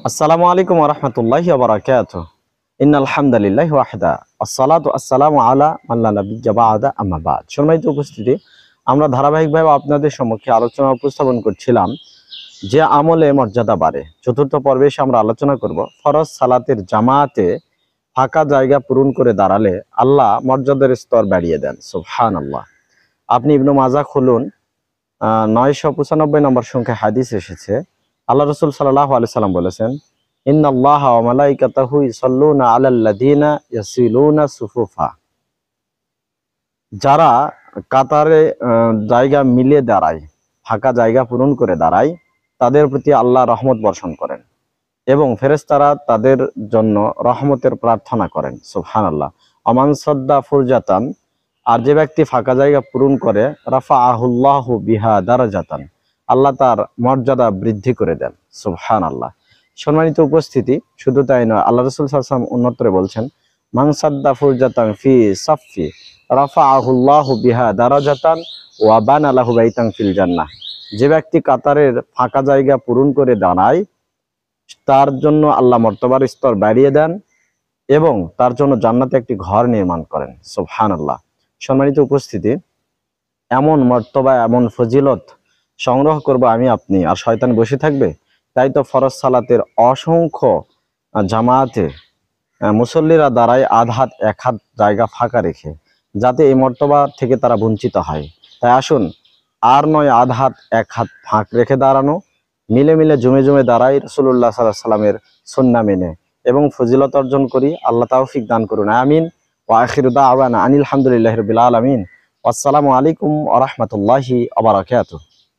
আসসালামু আলাইকুম ওয়া রাহমাতুল্লাহি ওয়া বারাকাতুহু। ইন্নাল হামদালিল্লাহি ওয়াহদা আসসালাতু আসসালামু আলা মান লা নাবিয়্যা বা'দা আম্মা বা'দ। সম্মানিত উপস্থিতি, আমরা ধারাবাহিকভাবে আপনাদের সম্মুখে আলোচনা উপস্থাপন করছিলাম যে আমলে মর্যাদা বাড়ে। চতুর্থ পর্বে এসে আমরা আলোচনা করব ফরজ সালাতের জামাতে ফাঁকা জায়গা পূরণ করে দাঁড়ালে আল্লাহ মর্যাদার স্তর বাড়িয়ে দেন। সুবহানাল্লাহ। আপনি ইবনে মাজাহ খুলুন, 995 নম্বর সংখ্যায় হাদিস এসেছে। আল্লাহ রাসূল সাল্লাল্লাহু আলাইহি সাল্লাম বলেছেন, ইন্নাল্লাহা ওয়া মালাইকাতাহু ইউসাল্লুনা আলাল্লাযিনা ইয়াসিলুনা সুফুফা। যারা কাতারে জায়গা মিলিয়ে দাঁড়ায়, ফাঁকা জায়গা পূরণ করে দাঁড়ায়, তাদের প্রতি আল্লাহ রহমত বর্ষণ করেন এবং ফেরেশতারা তাদের জন্য রহমতের প্রার্থনা করেন। সুবহানাল্লাহ। আমান সাদ্দা ফুরজাতান, আর যে ব্যক্তি ফাঁকা জায়গা পূরণ করে, রাফাআহুল্লাহু বিহা দারাজাতান, আল্লাহ তার মর্যাদা বৃদ্ধি করে দেন। সুবহানাল্লাহ। সম্মানিত উপস্থিতি, শুধু তাই নয়, আল্লাহ রাসূল সাল্লাল্লাহু আলাইহি ওয়াসাল্লাম অন্যত্রে বলছেন, মান সাদ্দা ফুরজাতান ফি সাফফি রাফাআহুল্লাহু বিহা দারাজাতান ওয়া বানা লাহু বাইতান ফিল জান্নাহ। যে ব্যক্তি কাতারের ফাঁকা জায়গা পূরণ করে দাঁড়ায়, তার জন্য আল্লাহ মর্তবার স্তর বাড়িয়ে দেন এবং তার জন্য জান্নাতে একটি ঘর নির্মাণ করেন। সুবহানাল্লাহ। সম্মানিত উপস্থিতি, এমন মর্তবা, এমন ফজিলত সংগ্রহ করব আমি আপনি, আর শয়তান বসে থাকবে? তাই তো ফরজ সালাতের অসংখ্য জামাতে মুসল্লিরা দাঁড়ায় আধ হাত এক হাত জায়গা ফাঁকা রেখে, যাতে এই মর্তবা থেকে তারা বঞ্চিত হয়। তাই আসুন, আর নয় আধ হাত এক হাত ফাঁক রেখে দাঁড়ানো, মিলে মিলে জমে জমে দাঁড়াই রাসূলুল্লাহ সাল্লাল্লাহু আলাইহি সাল্লামের সুন্নাহ মেনে এবং ফজিলত অর্জন করি। আল্লাহ তাওফিক দান করুন, আমিন। ওয়া আখিরু দাওয়ানা আনিল হামদুলিল্লাহি রাব্বিল আলামিন। আসসালামু আলাইকুম ওয়া রাহমাতুল্লাহি ওয়া বারাকাতুহু।